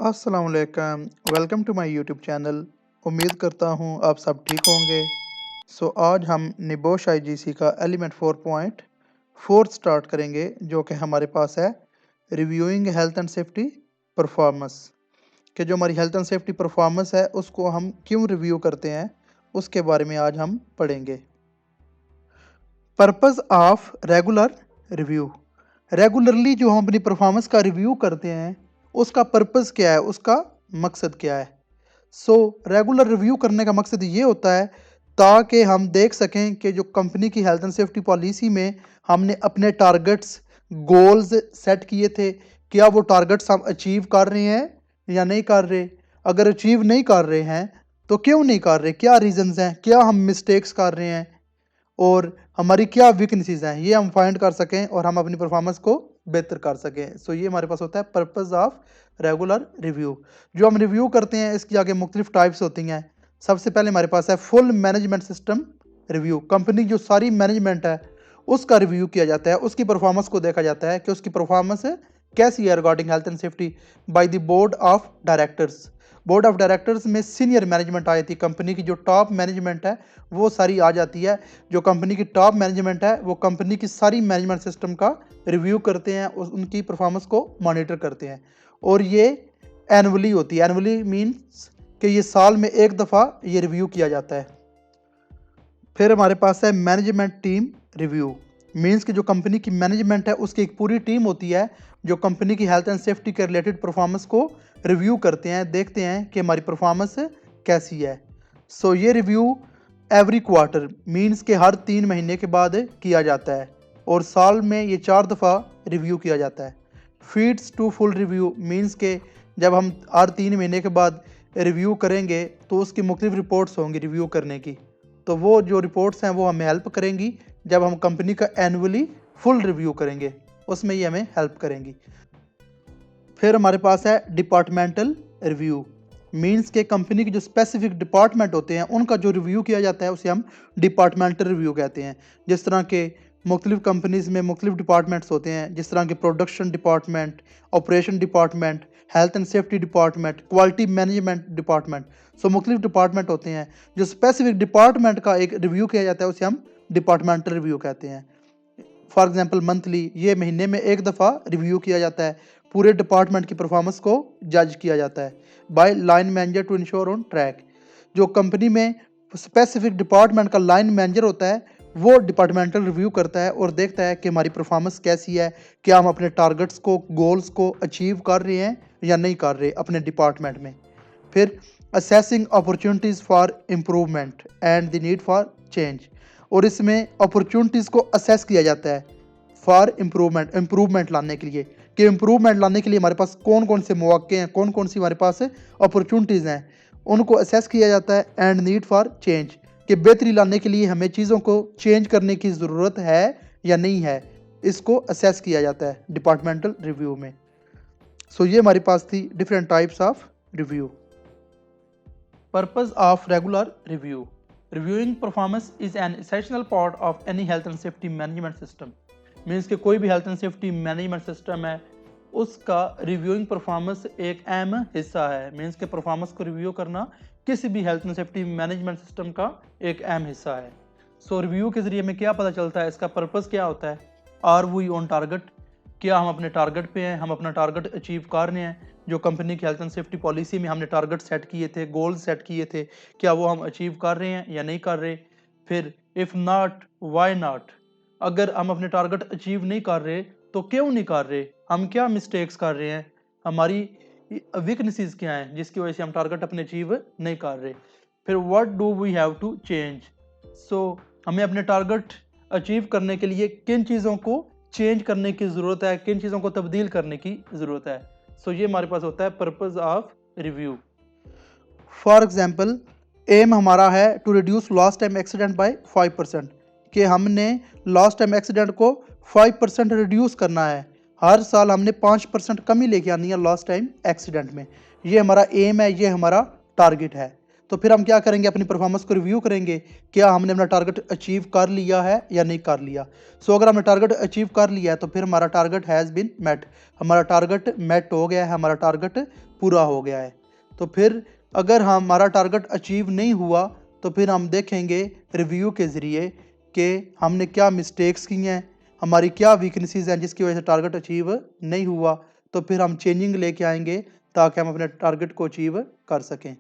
अस्सलाम वालेकुम। Welcome to my YouTube channel. उम्मीद करता हूँ आप सब ठीक होंगे। आज हम निबोश आईजीसी का एलिमेंट 4.4 स्टार्ट करेंगे, जो कि हमारे पास है reviewing health and safety performance. कि जो हमारी हेल्थ एंड सेफ्टी परफॉर्मेंस है उसको हम क्यों रिव्यू करते हैं, उसके बारे में आज हम पढ़ेंगे। Purpose of regular review. Regularly जो हम अपनी परफॉर्मेंस का रिव्यू करते हैं उसका पर्पस क्या है, उसका मकसद क्या है। रेगुलर रिव्यू करने का मकसद ये होता है ताकि हम देख सकें कि जो कंपनी की हेल्थ एंड सेफ्टी पॉलिसी में हमने अपने टारगेट्स, गोल्स सेट किए थे, क्या वो टारगेट्स हम अचीव कर रहे हैं या नहीं कर रहे। अगर अचीव नहीं कर रहे हैं तो क्यों नहीं कर रहे, क्या रीजंस हैं, क्या हम मिस्टेक्स कर रहे हैं और हमारी क्या वीकनेसेस हैं, ये हम फाइंड कर सकें और हम अपनी परफॉर्मेंस को बेहतर कर सकें। ये हमारे पास होता है पर्पस ऑफ रेगुलर रिव्यू। जो हम रिव्यू करते हैं इसकी आगे मुख्तलिफ टाइप्स होती हैं। सबसे पहले हमारे पास है full management system review. Company जो सारी मैनेजमेंट है उसका रिव्यू किया जाता है, उसकी परफॉर्मेंस को देखा जाता है कि उसकी परफॉर्मेंस कैसी है regarding health and safety by the board of directors. Board of directors में सीनियर मैनेजमेंट आई थी, कंपनी की जो टॉप मैनेजमेंट है वो सारी आ जाती है। जो कंपनी की टॉप मैनेजमेंट है वो कंपनी की सारी मैनेजमेंट सिस्टम का रिव्यू करते हैं, उनकी परफॉर्मेंस को मॉनिटर करते हैं और ये एनुअली होती है। एनुअली मीन्स कि ये साल में एक दफ़ा ये रिव्यू किया जाता है। फिर हमारे पास है मैनेजमेंट टीम रिव्यू। मीन्स कि जो कंपनी की मैनेजमेंट है उसकी एक पूरी टीम होती है जो कंपनी की हेल्थ एंड सेफ्टी के रिलेटेड परफॉर्मेंस को रिव्यू करते हैं, देखते हैं कि हमारी परफॉर्मेंस कैसी है। ये रिव्यू एवरी क्वार्टर मीन्स के हर 3 महीने के बाद किया जाता है और साल में ये 4 दफ़ा रिव्यू किया जाता है। Feeds to full review means के जब हम हर 3 महीने के बाद रिव्यू करेंगे तो उसकी मुख्तलिफ रिपोर्ट्स होंगी रिव्यू करने की, तो वो जो रिपोर्ट्स हैं वो हमें हेल्प करेंगी। जब हम कंपनी का एनुअली फुल रिव्यू करेंगे उसमें ये हमें हेल्प करेंगी। फिर हमारे पास है डिपार्टमेंटल रिव्यू। मीन्स के कंपनी के जो स्पेसिफिक डिपार्टमेंट होते हैं उनका जो रिव्यू किया जाता है उसे हम डिपार्टमेंटल रिव्यू कहते हैं। जिस तरह के मुख्तलिफ कंपनीज़ में मुख्तलिफ डिपार्टमेंट्स होते हैं, जिस तरह के production department, operation department, health and safety department, quality management department. मुख्तलिफ डिपार्टमेंट होते हैं, जो स्पेसिफिक डिपार्टमेंट का एक रिव्यू किया जाता है उसे हम डिपार्टमेंटल रिव्यू कहते हैं। फॉर एग्जांपल मंथली, ये महीने में एक दफ़ा रिव्यू किया जाता है, पूरे डिपार्टमेंट की परफॉर्मेंस को जज किया जाता है by line manager to ensure on track. जो कंपनी में स्पेसिफिक डिपार्टमेंट का लाइन मैनेजर होता है वो डिपार्टमेंटल रिव्यू करता है और देखता है कि हमारी परफॉर्मेंस कैसी है, क्या हम अपने टारगेट्स को, गोल्स को अचीव कर रहे हैं या नहीं कर रहे अपने डिपार्टमेंट में। फिर assessing opportunities for improvement and the need for change, और इसमें अपॉर्चुनिटीज़ को असेस किया जाता है फॉर इम्प्रूवमेंट लाने के लिए, कि इम्प्रूवमेंट लाने के लिए हमारे पास कौन कौन से मौके हैं, कौन कौन सी हमारे पास अपॉर्चुनिटीज़ हैं, उनको असेस किया जाता है। एंड नीड फॉर चेंज, कि बेहतरी लाने के लिए हमें चीज़ों को चेंज करने की ज़रूरत है या नहीं है, इसको असेस किया जाता है डिपार्टमेंटल रिव्यू में। ये हमारे पास थी different types of review. Purpose of regular review. Reviewing performance is an essential part of any health and safety management system. Means कि कोई भी health and safety management system है उसका रिव्यूइंग परफॉर्मेंस एक अहम हिस्सा है। मीन्स के परफॉर्मेंस को रिव्यू करना किसी भी health and safety management system का एक अहम हिस्सा है। रिव्यू के ज़रिए में क्या पता चलता है, इसका पर्पस क्या होता है। आर वी ऑन टारगेट, क्या हम अपने टारगेट पे हैं, हम अपना टारगेट अचीव कर रहे हैं। जो कंपनी की हेल्थ एंड सेफ्टी पॉलिसी में हमने टारगेट सेट किए थे, गोल सेट किए थे, क्या वो हम अचीव कर रहे हैं या नहीं कर रहे। फिर इफ़ नॉट वाई नॉट, अगर हम अपने टारगेट अचीव नहीं कर रहे तो क्यों नहीं कर रहे, हम क्या मिस्टेक्स कर रहे हैं, हमारी वीकनेसेस क्या हैं जिसकी वजह से हम टारगेट अपने अचीव नहीं कर रहे। फिर what do we have to change, हमें अपने टारगेट अचीव करने के लिए किन चीज़ों को चेंज करने की ज़रूरत है, किन चीज़ों को तब्दील करने की ज़रूरत है। ये हमारे पास होता है purpose of review. For example, aim हमारा है to reduce lost time accident by 5%, कि हमने लॉस्ट टाइम एक्सीडेंट को 5% रिड्यूस करना है। हर साल हमने 5% कमी लेके आनी है लॉस्ट टाइम एक्सीडेंट में। ये हमारा एम है, ये हमारा टारगेट है। तो फिर हम क्या करेंगे, अपनी परफॉर्मेंस को रिव्यू करेंगे, क्या हमने अपना टारगेट अचीव कर लिया है या नहीं कर लिया। सो अगर हमने टारगेट अचीव कर लिया है तो फिर हमारा टारगेट हैज़ बिन मेट, हमारा टारगेट मेट हो गया है, हमारा टारगेट पूरा हो गया है। तो फिर अगर हमारा टारगेट अचीव नहीं हुआ तो फिर हम देखेंगे रिव्यू के ज़रिए कि हमने क्या मिस्टेक्स की हैं, हमारी क्या वीकनेसेस हैं जिसकी वजह से टारगेट अचीव नहीं हुआ। तो फिर हम चेंजिंग लेके आएंगे ताकि हम अपने टारगेट को अचीव कर सकें।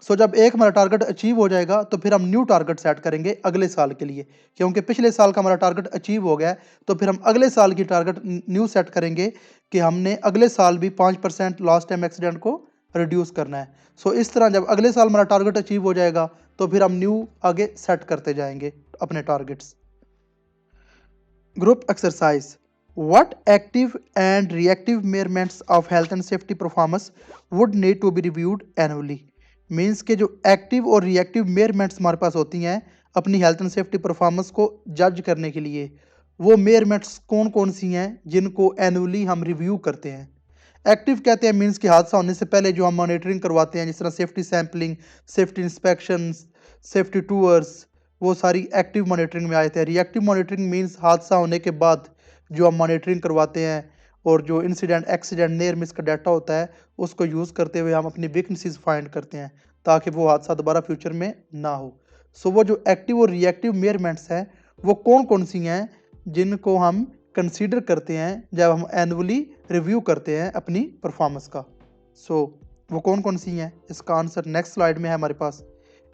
सो जब एक हमारा टारगेट अचीव हो जाएगा तो फिर हम न्यू टारगेट सेट करेंगे अगले साल के लिए, क्योंकि पिछले साल का हमारा टारगेट अचीव हो गया है। तो फिर हम अगले साल की टारगेट न्यू सेट करेंगे कि हमने अगले साल भी 5% लॉस्ट टाइम एक्सीडेंट को रिड्यूस करना है। सो इस तरह जब अगले साल हमारा टारगेट अचीव हो जाएगा तो फिर हम न्यू आगे सेट करते जाएंगे अपने targets. Group exercise, what active and reactive measurements of health and safety performance would need to be reviewed annually। Means के जो एक्टिव और रिएक्टिव मेयरमेंट्स हमारे पास होती हैं अपनी हेल्थ एंड सेफ्टी परफॉर्मेंस को जज करने के लिए, वो मेयरमेंट्स कौन कौन सी हैं जिनको एनुअली हम रिव्यू करते हैं। एक्टिव कहते हैं मीन्स कि हादसा होने से पहले जो हम मॉनिटरिंग करवाते हैं, जिस तरह safety sampling, safety inspection, safety tours, वो सारी एक्टिव मॉनिटरिंग में आए थे। रिएक्टिव मॉनिटरिंग मीन्स हादसा होने के बाद जो हम मॉनिटरिंग करवाते हैं और जो इंसिडेंट एक्सीडेंट नियर मिस का डाटा होता है उसको यूज़ करते हुए हम अपनी वीकनेसेस फाइंड करते हैं ताकि वो हादसा दोबारा फ्यूचर में ना हो। सो वो जो एक्टिव और रिएक्टिव मेयरमेंट्स हैं वो कौन कौन सी हैं जिनको हम कंसीडर करते हैं जब हम एनुअली रिव्यू करते हैं अपनी परफॉर्मेंस का। सो वो कौन कौन सी हैं, इसका आंसर नेक्स्ट स्लाइड में है हमारे पास।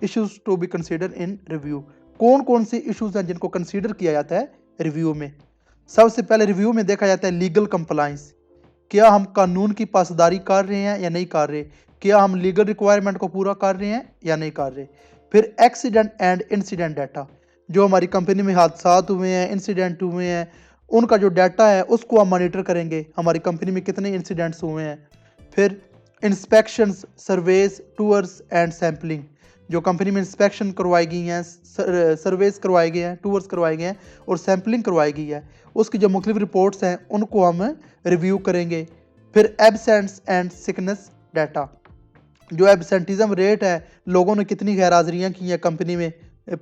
Issues to be consider in review, कौन कौन से इश्यूज हैं जिनको कंसीडर किया जाता है रिव्यू में। सबसे पहले रिव्यू में देखा जाता है लीगल कंप्लाइंस, क्या हम कानून की पासदारी कर रहे हैं या नहीं कर रहे, क्या हम लीगल रिक्वायरमेंट को पूरा कर रहे हैं या नहीं कर रहे। फिर एक्सीडेंट एंड इंसिडेंट डाटा, जो हमारी कंपनी में हादसा हुए हैं, इंसिडेंट हुए हैं, उनका जो डाटा है उसको हम मॉनिटर करेंगे, हमारी कंपनी में कितने इंसिडेंट्स हुए हैं। फिर inspections, surveys, tours and sampling, जो कंपनी में इंस्पेक्शन करवाई गई हैं, सर्वेस करवाए गए हैं, टूर्स करवाए गए हैं और सैम्पलिंग करवाई गई है, उसकी जो मुख्तलिफ रिपोर्ट्स हैं उनको हम रिव्यू करेंगे। फिर एबसेंट्स एंड सिकनेस डाटा, जो एबसेंटिज्म रेट है, लोगों ने कितनी गैर हाजिरियाँ की हैं कंपनी में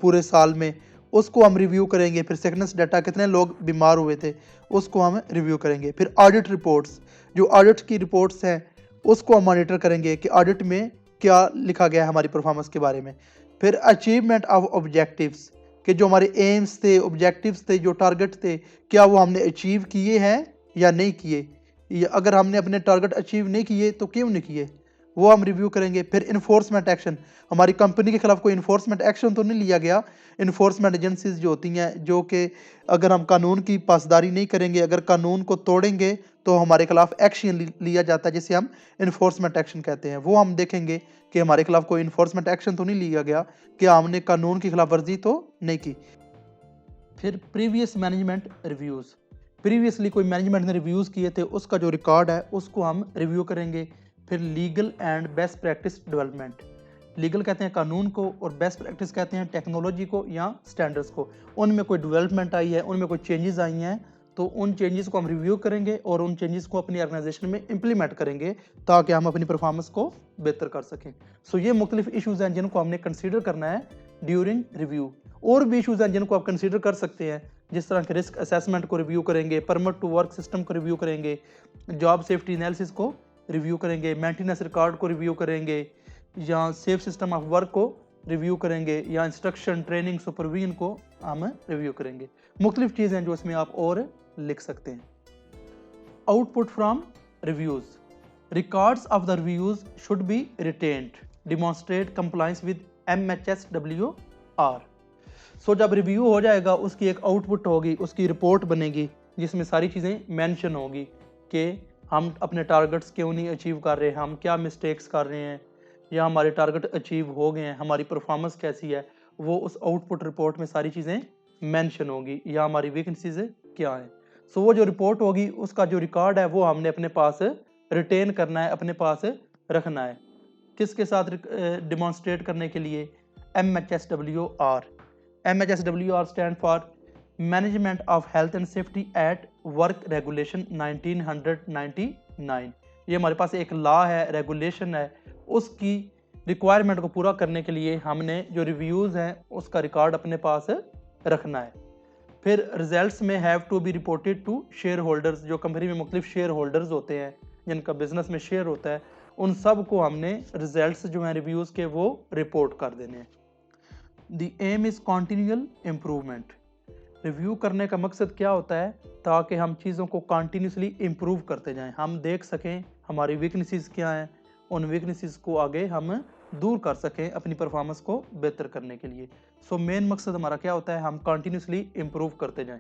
पूरे साल में, उसको हम रिव्यू करेंगे। फिर सिकनेस डाटा, कितने लोग बीमार हुए थे, उसको हम रिव्यू करेंगे। फिर ऑडिट रिपोर्ट्स, जो ऑडिट की रिपोर्ट्स हैं उसको हम मॉनिटर करेंगे कि ऑडिट में क्या लिखा गया है हमारी परफॉर्मेंस के बारे में। फिर अचीवमेंट ऑफ ऑब्जेक्टिव्स, कि जो हमारे एम्स थे, ऑब्जेक्टिव्स थे, जो टारगेट थे, क्या वो हमने अचीव किए हैं या नहीं किए, या अगर हमने अपने टारगेट अचीव नहीं किए तो क्यों नहीं किए, वो हम रिव्यू करेंगे। फिर इन्फोर्समेंट एक्शन, हमारी कंपनी के खिलाफ कोई इन्फोर्समेंट एक्शन तो नहीं लिया गया। इन्फोर्समेंट एजेंसीज जो होती हैं जो कि अगर हम कानून की पासदारी नहीं करेंगे, अगर कानून को तोड़ेंगे तो हमारे खिलाफ एक्शन लिया जाता है जिसे हम इन्फोर्समेंट एक्शन कहते हैं। वो हम देखेंगे कि हमारे खिलाफ कोई इन्फोर्समेंट एक्शन तो नहीं लिया गया, कि हमने कानून की खिलाफ वर्जी तो नहीं की। फिर प्रीवियस मैनेजमेंट रिव्यूज़, प्रीवियसली कोई मैनेजमेंट ने रिव्यूज़ किए थे उसका जो रिकॉर्ड है उसको हम रिव्यू करेंगे। फिर legal and best practice development, legal कहते हैं कानून को और बेस्ट प्रैक्टिस कहते हैं टेक्नोलॉजी को या स्टैंडर्ड्स को, उनमें कोई डेवलपमेंट आई है, उनमें कोई चेंजेस आई हैं तो उन चेंजेस को हम रिव्यू करेंगे और उन चेंजेस को अपनी ऑर्गेनाइजेशन में इंप्लीमेंट करेंगे ताकि हम अपनी परफॉर्मेंस को बेहतर कर सकें। सो ये मुख्तलिफ इशूज़ हैं जिनको हमने कंसीडर करना है ड्यूरिंग रिव्यू। और भी इशूज़ हैं जिनको आप कंसीडर कर सकते हैं, जिस तरह के रिस्क असेसमेंट को रिव्यू करेंगे, परमिट टू वर्क सिस्टम को रिव्यू करेंगे, जॉब सेफ्टी एनालिसिस को रिव्यू करेंगे, मेंटेनेंस रिकॉर्ड को रिव्यू करेंगे, या सेफ सिस्टम ऑफ वर्क को रिव्यू करेंगे, या इंस्ट्रक्शन, ट्रेनिंग, सुपरविजन को हम रिव्यू करेंगे। मुख्तलिफ चीज़ें हैं जो इसमें आप और लिख सकते हैं। Output from reviews, records of the reviews should be retained, demonstrate compliance with MHSWR। सो जब रिव्यू हो जाएगा उसकी एक आउटपुट होगी, उसकी रिपोर्ट बनेगी जिसमें सारी चीज़ें मेंशन होगी कि हम अपने टारगेट्स क्यों नहीं अचीव कर रहे हैं, हम क्या मिस्टेक्स कर रहे हैं, या हमारे टारगेट अचीव हो गए हैं, हमारी परफॉर्मेंस कैसी है, वो उस आउटपुट रिपोर्ट में सारी चीज़ें मेंशन होगी, या हमारी वीकनेसेस क्या हैं। सो वो जो रिपोर्ट होगी उसका जो रिकॉर्ड है वो हमने अपने पास रिटेन करना है, अपने पास रखना है। किसके साथ डिमॉन्स्ट्रेट करने के लिए, MHSWR। MHSWR stand for management of health and safety at work regulation 1999। ये हमारे पास एक लॉ है, रेगुलेशन है, उसकी रिक्वायरमेंट को पूरा करने के लिए हमने जो रिव्यूज़ हैं उसका रिकॉर्ड अपने पास रखना है। फिर रिजल्ट्स में have to be reported to shareholders, जो कंपनी में मुख्तलिफ शेयर होल्डर्स होते हैं जिनका बिजनेस में शेयर होता है, उन सब को हमने रिजल्ट्स जो हैं रिव्यूज़ के वो रिपोर्ट कर देने हैं। The aim is continual improvement, review करने का मकसद क्या होता है, ताकि हम चीज़ों को कंटिन्यूसली इम्प्रूव करते जाएं, हम देख सकें हमारी वीकनेसेस क्या हैं, उन वीकनेसेस को आगे हम दूर कर सकें अपनी परफॉर्मेंस को बेहतर करने के लिए। सो मेन मकसद हमारा क्या होता है, हम कंटिन्यूसली इम्प्रूव करते जाएं।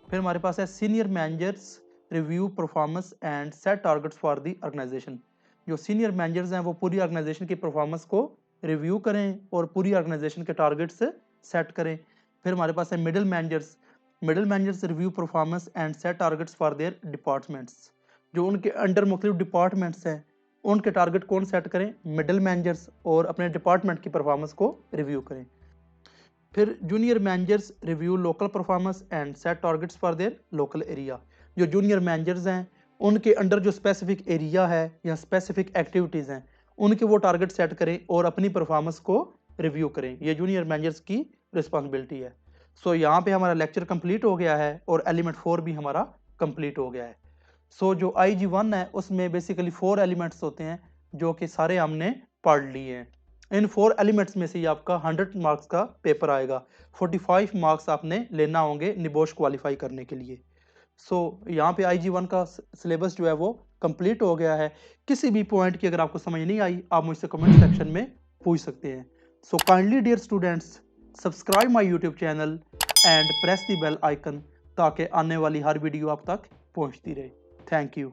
फिर हमारे पास है senior managers review performance and set targets for the organisation, जो सीनियर मैनेजर्स हैं वो पूरी ऑर्गेनाइजेशन की परफॉर्मेंस को रिव्यू करें और पूरी ऑर्गेनाइजेशन के टारगेट्स सेट करें। फिर हमारे पास है middle managers review performance and set targets for their departments, जो उनके अंडर मुख्तलिफ डिपार्टमेंट्स हैं उनके टारगेट कौन सेट करें, मिडिल मैनेजर्स, और अपने डिपार्टमेंट की परफॉर्मेंस को रिव्यू करें। फिर junior managers review local performance and set targets for their local area, जो जूनियर मैनेजर्स हैं उनके अंडर जो स्पेसिफिक एरिया है या स्पेसिफिक एक्टिविटीज़ हैं उनके वो टारगेट सेट करें और अपनी परफॉर्मेंस को रिव्यू करें। ये जूनियर मैनेजर्स की रिस्पॉन्सिबिलिटी है। सो यहाँ पे हमारा लेक्चर कंप्लीट हो गया है और एलिमेंट 4 भी हमारा कंप्लीट हो गया है। सो जो IG1 है उसमें बेसिकली 4 एलिमेंट्स होते हैं जो कि सारे हमने पढ़ लिए हैं। इन 4 एलिमेंट्स में से ही आपका 100 मार्क्स का पेपर आएगा, 45 मार्क्स आपने लेना होंगे निबोश क्वालिफाई करने के लिए। सो यहाँ पे IG1 का सिलेबस जो है वो कंप्लीट हो गया है। किसी भी पॉइंट की अगर आपको समझ नहीं आई आप मुझसे कमेंट सेक्शन में पूछ सकते हैं। So kindly dear students, subscribe my YouTube channel and press the bell icon, ताकि आने वाली हर वीडियो आप तक पहुँचती रहे। Thank you.